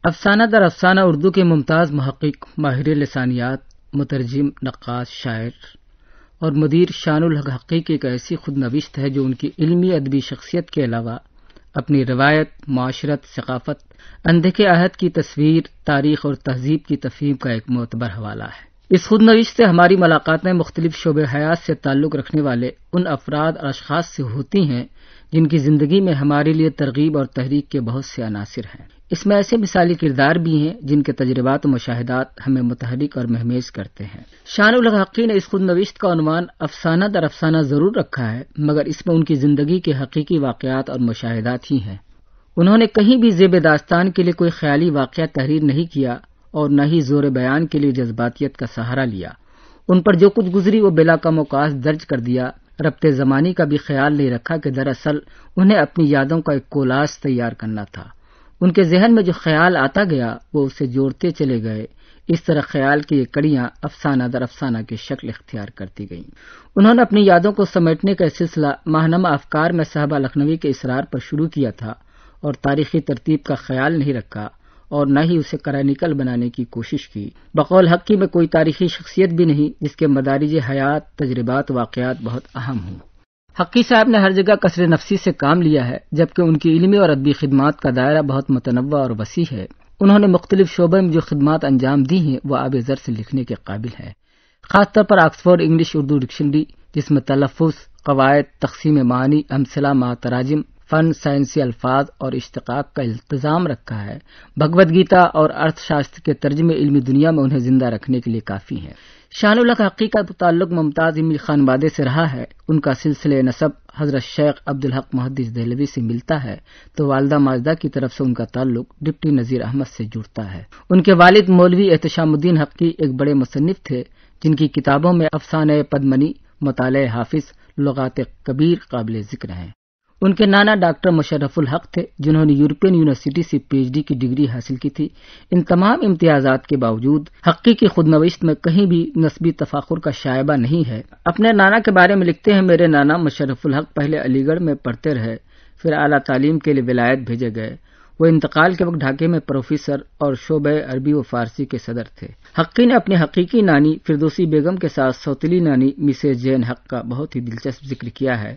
افسانہ در افسانہ اردو کے ممتاز محقق، ماہر لسانیات، مترجم، نقاش، شاعر اور مدیر شان الحق حقی کی ایک ایسی خود نوشت ہے جو ان کی علمی ادبی شخصیت کے علاوہ اپنی روایت، معاشرت، ثقافت، اندھے عہد کی تصویر، تاریخ اور تہذیب کی تفہیم کا ایک معتبر حوالہ ہے۔ اس خود نوشت سے ہماری ملاقاتیں مختلف شعبے حیات سے تعلق رکھنے والے ان افراد اور اشخاص سے ہوتی ہیں جن کی زندگی میں ہمارے لیے ترغیب اور تحریک کے بہت سے عناصر ہیں۔ اس میں ایسے مثالی کردار بھی ہیں جن کے تجربات و مشاہدات ہمیں متحرک اور مہمیز کرتے ہیں۔ شان الحق حقی نے اس خود نوشت کا عنوان افسانہ در افسانہ ضرور رکھا ہے، مگر اس میں ان کی زندگی کے حقیقی واقعات اور مشاہدات ہی ہیں۔ انہوں نے کہیں بھی زیب داستان کے لیے کوئی خیالی واقعہ تحریر نہیں کیا اور نہ ہی زور بیان کے لیے جذباتیت کا سہارا لیا۔ ان پر جو کچھ گزری وہ بلا کم و کاس درج کر دیا، ربط زمانی کا بھی خیال نہیں رکھا کہ دراصل انہیں اپنی یادوں کا ایک کولاج تیار کرنا تھا۔ ان کے ذہن میں جو خیال آتا گیا وہ اسے جوڑتے چلے گئے، اس طرح خیال کی یہ کڑیاں افسانہ در افسانہ کی شکل اختیار کرتی گئیں۔ انہوں نے اپنی یادوں کو سمیٹنے کا سلسلہ ماہنامہ افکار میں صاحبہ لکھنوی کے اصرار پر شروع کیا تھا اور تاریخی ترتیب کا خیال نہیں رکھا اور نہ ہی اسے کرینیکل بنانے کی کوشش کی۔ بقول حقی میں کوئی تاریخی شخصیت بھی نہیں جس کے مدارج حیات، تجربات، واقعات بہت اہم ہوں۔ حقی صاحب نے ہر جگہ کثر نفسی سے کام لیا ہے، جبکہ ان کی علمی اور ادبی خدمات کا دائرہ بہت متنوع اور وسیع ہے۔ انہوں نے مختلف شعبوں میں جو خدمات انجام دی ہیں وہ آب زر سے لکھنے کے قابل ہے۔ خاص طور پر آکسفورڈ انگلش اردو ڈکشنری، جس میں تلفظ، قواعد، تقسیم معنی، امثلہ مع تراجم، فن، سائنسی الفاظ اور اشتقاق کا التزام رکھا ہے، بھگوت گیتا اور ارتھ شاستر کے ترجمے علمی دنیا میں انہیں زندہ رکھنے کے لیے کافی ہیں۔ شان الحق حقی کا تعلق ممتاز علمی خانوادے سے رہا ہے۔ ان کا سلسلہ نسب حضرت شیخ عبدالحق محدث دہلوی سے ملتا ہے تو والدہ ماجدہ کی طرف سے ان کا تعلق ڈپٹی نذیر احمد سے جڑتا ہے۔ ان کے والد مولوی احتشام الدین حقی ایک بڑے مصنف تھے جن کی کتابوں میں افسانہ پدمنی، مطالعہ حافظ، لغات کبیر قابل ذکر ہیں۔ ان کے نانا ڈاکٹر مشرف الحق تھے جنہوں نے یورپین یونیورسٹی سے پی ایچ ڈی کی ڈگری حاصل کی تھی۔ ان تمام امتیازات کے باوجود حقی کی خود نوشت میں کہیں بھی نسبی تفاخر کا شائبہ نہیں ہے۔ اپنے نانا کے بارے میں لکھتے ہیں، میرے نانا مشرف الحق پہلے علی گڑھ میں پڑھتے رہے، پھر اعلیٰ تعلیم کے لیے ولایت بھیجے گئے۔ وہ انتقال کے وقت ڈھاکے میں پروفیسر اور شعبہ عربی و فارسی کے صدر تھے۔ حقی نے اپنی حقیقی نانی فردوسی بیگم کے ساتھ سوتیلی نانی مسز جین حق کا بہت ہی دلچسپ ذکر کیا ہے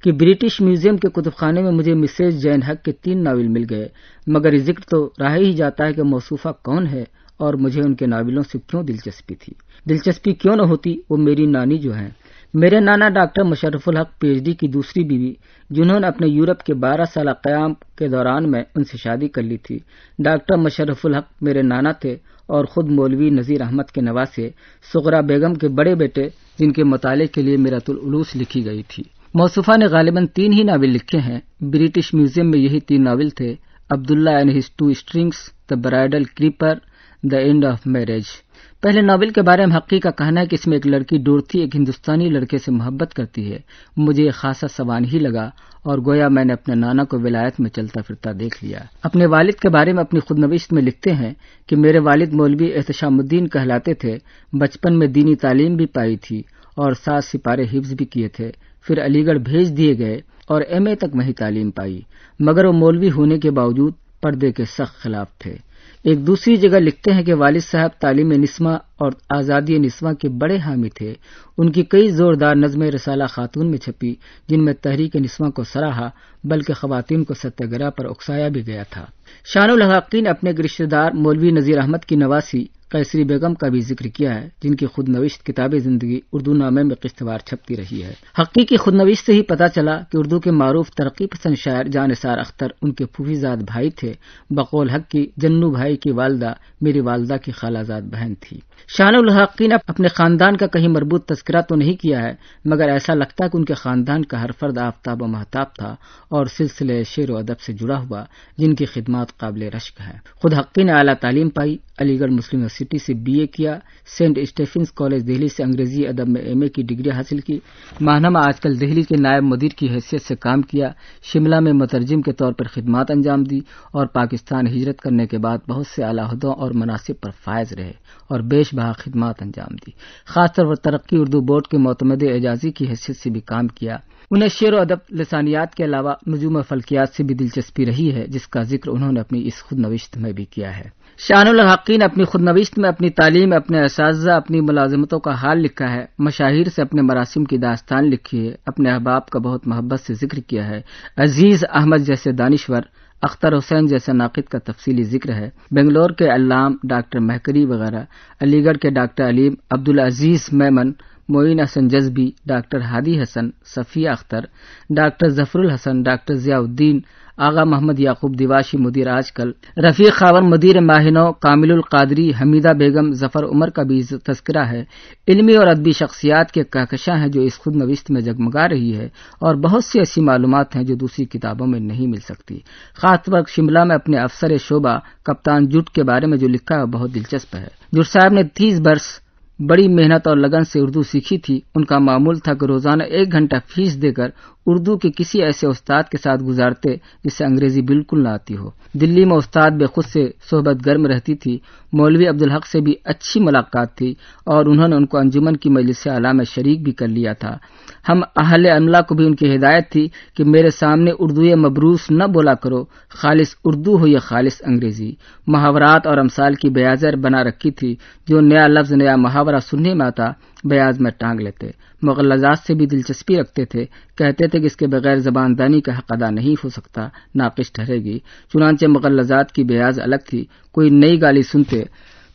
کہ برٹش میوزیم کے کتب خانے میں مجھے مسز جین حق کے 3 ناول مل گئے، مگر یہ ذکر تو رہا ہی جاتا ہے کہ موصوفہ کون ہے اور مجھے ان کے ناولوں سے کیوں دلچسپی تھی۔ دلچسپی کیوں نہ ہوتی، وہ میری نانی جو ہیں۔ میرے نانا ڈاکٹر مشرف الحق پی ایچ ڈی کی دوسری بیوی جنہوں نے اپنے یورپ کے 12 سالہ قیام کے دوران میں ان سے شادی کر لی تھی۔ ڈاکٹر مشرف الحق میرے نانا تھے اور خود مولوی نذیر احمد کے نواسے صغرا بیگم کے بڑے بیٹے جن کے مطالعے کے لیے میرۃ العلوس لکھی گئی تھی۔ موصوفہ نے غالباً 3 ہی ناول لکھے ہیں۔ برٹش میوزیم میں یہی 3 ناول تھے، Abdullah and his 2 strings, the bridal creeper, the end of marriage. پہلے ناول کے بارے میں حقی کا کہنا ہے کہ اس میں ایک لڑکی ڈورتھی ایک ہندوستانی لڑکے سے محبت کرتی ہے۔ مجھے یہ خاصا سوان ہی لگا اور گویا میں نے اپنے نانا کو ولایت میں چلتا پھرتا دیکھ لیا۔ اپنے والد کے بارے میں اپنی خود نوشت میں لکھتے ہیں کہ میرے والد مولوی احتشام الدین کہلاتے تھے، بچپن میں دینی تعلیم بھی پائی تھی اور 7 سپارے حفظ بھی کیے تھے، پھر علی گڑھ بھیج دیے گئے اور ایم اے تک وہیں تعلیم پائی، مگر وہ مولوی ہونے کے باوجود پردے کے سخت خلاف تھے۔ ایک دوسری جگہ لکھتے ہیں کہ والد صاحب تعلیم نسواں اور آزادی نسواں کے بڑے حامی تھے۔ ان کی کئی زوردار نظمیں رسالہ خاتون میں چھپی جن میں تحریک نسواں کو سراہا بلکہ خواتین کو ستیہ گرہ پر اکسایا بھی گیا تھا۔ شان الحق حقی نے اپنے رشتہ دار مولوی نذیر احمد کی نواسی قیصری بیگم کا بھی ذکر کیا ہے جن کی خود نوشت کتاب زندگی اردو نامے میں قسط وار چھپتی رہی ہے۔ حقی کی خود نوشت سے ہی پتہ چلا کہ اردو کے معروف ترقی پسند شاعر جاں نثار اختر ان کے پھوپھی زاد بھائی تھے۔ بقول حق کی جنو بھائی کی والدہ میری والدہ کی خالہ زاد بہن تھی۔ شان الحق حقی نے اپنے خاندان کا کہیں مربوط تذکرہ تو نہیں کیا ہے، مگر ایسا لگتا ہے کہ ان کے خاندان کا ہر فرد آفتاب و مہتاب تھا اور سلسلے شعر و ادب سے جڑا ہوا جن کی خدمات قابل رشک ہے۔ خود حقی نے اعلیٰ تعلیم پائی، علی گڑھ مسلم یونیورسٹی سے بی اے کیا، سینٹ اسٹیفنز کالج دہلی سے انگریزی ادب میں ایم اے کی ڈگری حاصل کی، ماہنامہ آج کل دہلی کے نائب مدیر کی حیثیت سے کام کیا، شملہ میں مترجم کے طور پر خدمات انجام دی اور پاکستان ہجرت کرنے کے بعد بہت سے اعلیٰ عہدوں اور مناصب پر فائز رہے اور بیش بہا خدمات انجام دی۔ خاص طور پر ترقی اردو بورڈ کے معتمد اعجازی کی حیثیت سے بھی کام کیا۔ انہیں شعر و ادب لسانیات کے علاوہ نجوم و فلکیات سے بھی دلچسپی رہی ہے، جس کا ذکر انہوں نے اپنی اس خود نوشت میں بھی کیا ہے۔ شان الحق نے اپنی خود نوشت میں اپنی تعلیم، اپنے اساتذہ، اپنی ملازمتوں کا حال لکھا ہے، مشاہیر سے اپنے مراسم کی داستان لکھی ہے، اپنے احباب کا بہت محبت سے ذکر کیا ہے، عزیز احمد جیسے دانشور، اختر حسین جیسے ناقد کا تفصیلی ذکر ہے، بنگلور کے علام ڈاکٹر مہکری وغیرہ، علی گڑھ کے ڈاکٹر علیم، عبدالعزیز میمن، معین حسن جذبی، ڈاکٹر ہادی حسن، صفیہ اختر، ڈاکٹر ظفر الحسن، ڈاکٹر ضیاء الدین، آغا محمد یعقوب دیواشی مدیر آج کل، رفیق خاور مدیر ماہنو، کامل القادری، حمیدہ بیگم، ظفر عمر کا بھی تذکرہ ہے۔ علمی اور ادبی شخصیات کے کہکشاں ہیں جو اس خود نوشت میں جگمگا رہی ہے، اور بہت سی ایسی معلومات ہیں جو دوسری کتابوں میں نہیں مل سکتی۔ خاص طور پر شملہ میں اپنے افسر شعبہ کپتان جٹ کے بارے میں جو لکھا ہے وہ بہت دلچسپ ہے۔ جٹ صاحب نے 30 برس بڑی محنت اور لگن سے اردو سیکھی تھی۔ ان کا معمول تھا کہ روزانہ 1 گھنٹہ فیس دے کر اردو کے کسی ایسے استاد کے ساتھ گزارتے جسے انگریزی بالکل نہ آتی ہو۔ دلی میں استاد بے خود سے صحبت گرم رہتی تھی۔ مولوی عبدالحق سے بھی اچھی ملاقات تھی اور انہوں نے ان کو انجمن کی مجلس اعلیٰ میں شریک بھی کر لیا تھا۔ ہم اہل عملہ کو بھی ان کی ہدایت تھی کہ میرے سامنے اردو مبروس نہ بولا کرو، خالص اردو ہو یا خالص انگریزی۔ محاورات اور امثال کی بیاضر بنا رکھی تھی، جو نیا لفظ نیا محاورہ سننے میں آتا بیاض میں ٹانگ لیتے۔ مغلظات سے بھی دلچسپی رکھتے تھے، کہتے تھے کہ اس کے بغیر زبان دانی کا حق ادا نہیں ہو سکتا، ناقص ٹھہرے گی۔ چنانچہ مغلظات کی بیاض الگ تھی، کوئی نئی گالی سنتے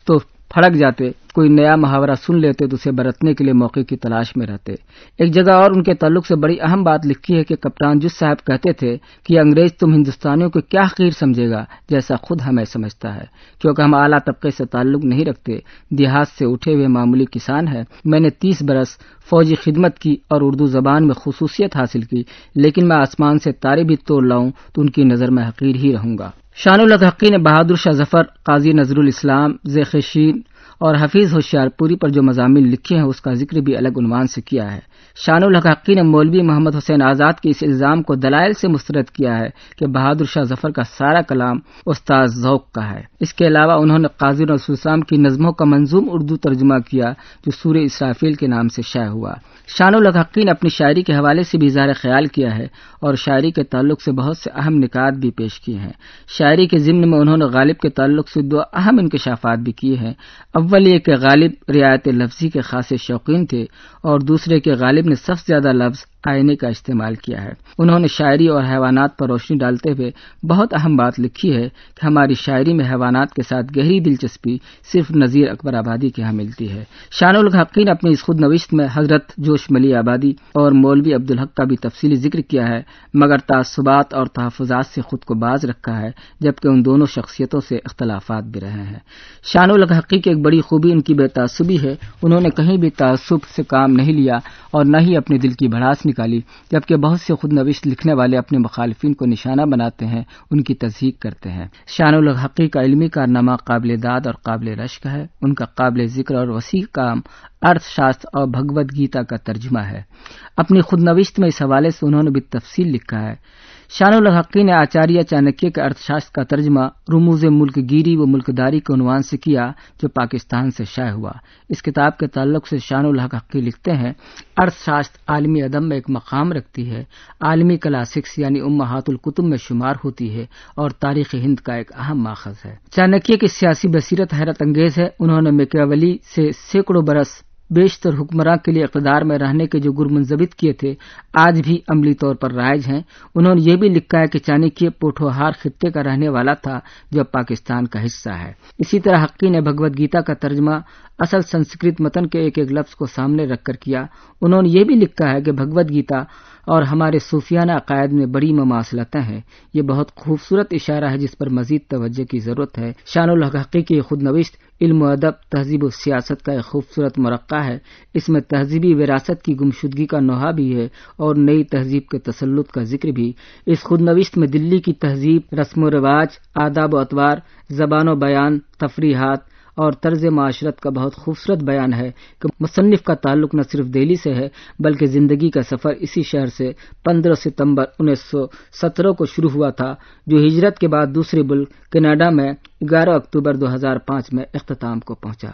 تو پھڑک جاتے، کوئی نیا محاورہ سن لیتے تو اسے برتنے کے لیے موقع کی تلاش میں رہتے۔ ایک جگہ اور ان کے تعلق سے بڑی اہم بات لکھی ہے کہ کپتان جس صاحب کہتے تھے کہ انگریز تم ہندوستانیوں کو کیا حقیر سمجھے گا جیسا خود ہمیں سمجھتا ہے، کیونکہ ہم اعلیٰ طبقے سے تعلق نہیں رکھتے، دیہات سے اٹھے ہوئے معمولی کسان ہیں۔ میں نے 30 برس فوجی خدمت کی اور اردو زبان میں خصوصیت حاصل کی، لیکن میں آسمان سے تارے بھی توڑ لاؤں تو ان کی نظر میں حقیر ہی رہوں گا۔ شان الحق نے بہادر شاہ ظفر، قاضی نظر الاسلام، ذیخشین اور حفیظ ہوشیار پوری پر جو مضامین لکھے ہیں اس کا ذکر بھی الگ عنوان سے کیا ہے۔ شان الحق نے مولوی محمد حسین آزاد کے اس الزام کو دلائل سے مسترد کیا ہے کہ بہادر شاہ ظفر کا سارا کلام استاد ذوق کا ہے۔ اس کے علاوہ انہوں نے قاضی نظر الاسلام کی نظموں کا منظوم اردو ترجمہ کیا جو سورہ اسرافیل کے نام سے شائع ہوا۔ شان الحق نے اپنی شاعری کے حوالے سے بھی اظہار خیال کیا ہے اور شاعری کے تعلق سے بہت سے اہم نکات بھی پیش کیے ہیں۔ شاعری کے ضمن میں انہوں نے غالب کے تعلق سے 2 اہم انکشافات بھی کیے ہیں۔ اول یہ کہ غالب رعایت لفظی کے خاصے شوقین تھے اور دوسرے کہ غالب نے سب سے زیادہ لفظ آئینے کا استعمال کیا ہے۔ انہوں نے شاعری اور حیوانات پر روشنی ڈالتے ہوئے بہت اہم بات لکھی ہے کہ ہماری شاعری میں حیوانات کے ساتھ گہری دلچسپی صرف نذیر اکبر آبادی کے ہاں ملتی ہے۔ شان الحق نے اپنی اس خود نوشت میں حضرت جوش ملی آبادی اور مولوی عبدالحق کا بھی تفصیلی ذکر کیا ہے، مگر تعصبات اور تحفظات سے خود کو باز رکھا ہے، جبکہ ان دونوں شخصیتوں سے اختلافات بھی رہے ہیں۔ شان الحق کی ایک بڑی خوبی ان کی بے تعصبی ہے۔ انہوں نے کہیں بھی تعصب سے کام نہیں لیا اور نہ ہی اپنے دل کی بھڑاس نکالی، جبکہ بہت سے خود نوشت لکھنے والے اپنے مخالفین کو نشانہ بناتے ہیں، ان کی تضحیق کرتے ہیں۔ شان الحق کا علمی کارنامہ قابل داد اور قابل رشک ہے۔ ان کا قابل ذکر اور وسیع کام ارتھ شاستر اور بھگوت گیتا کا ترجمہ ہے۔ اپنی خود نوشت میں اس حوالے سے انہوں نے بھی تفصیل لکھا ہے۔ شان الحق نے آچاریہ چانکیہ کے ارتھ شاستر کا ترجمہ رموز ملک گیری و ملکداری کے عنوان سے کیا، جو پاکستان سے شائع ہوا۔ اس کتاب کے تعلق سے شان الحق لکھتے ہیں، ارتھ شاستر عالمی ادب میں ایک مقام رکھتی ہے، عالمی کلاسکس یعنی امہات الکتب میں شمار ہوتی ہے اور تاریخ ہند کا ایک اہم ماخذ ہے۔ چانکیہ کی سیاسی بصیرت حیرت انگیز ہے۔ انہوں نے میکیاولی سے سینکڑوں برس بیشتر حکمراں کے لیے اقتدار میں رہنے کے جو گر منضبط کیے تھے، آج بھی عملی طور پر رائج ہیں۔ انہوں نے یہ بھی لکھا ہے کہ چانکیہ پوٹھوہار خطے کا رہنے والا تھا جو اب پاکستان کا حصہ ہے۔ اسی طرح حقی نے بھگوت گیتا کا ترجمہ اصل سنسکرت متن کے ایک ایک لفظ کو سامنے رکھ کر کیا۔ انہوں نے یہ بھی لکھا ہے کہ بھگوت گیتا اور ہمارے صوفیانہ عقائد میں بڑی مماثلتیں ہیں۔ یہ بہت خوبصورت اشارہ ہے جس پر مزید توجہ کی ضرورت ہے۔ شان الحق کی خود نوشت علم و ادب، تہذیب و سیاست کا ایک خوبصورت مرقع ہے۔ اس میں تہذیبی وراثت کی گمشدگی کا نوحہ بھی ہے اور نئی تہذیب کے تسلط کا ذکر بھی۔ اس خود نوشت میں دلی کی تہذیب، رسم و رواج، آداب و اطوار، زبان و بیان، تفریحات اور طرز معاشرت کا بہت خوبصورت بیان ہے کہ مصنف کا تعلق نہ صرف دہلی سے ہے بلکہ زندگی کا سفر اسی شہر سے 15 ستمبر 1917 کو شروع ہوا تھا، جو ہجرت کے بعد دوسرے ملک کینیڈا میں 11 اکتوبر 2005 میں اختتام کو پہنچا۔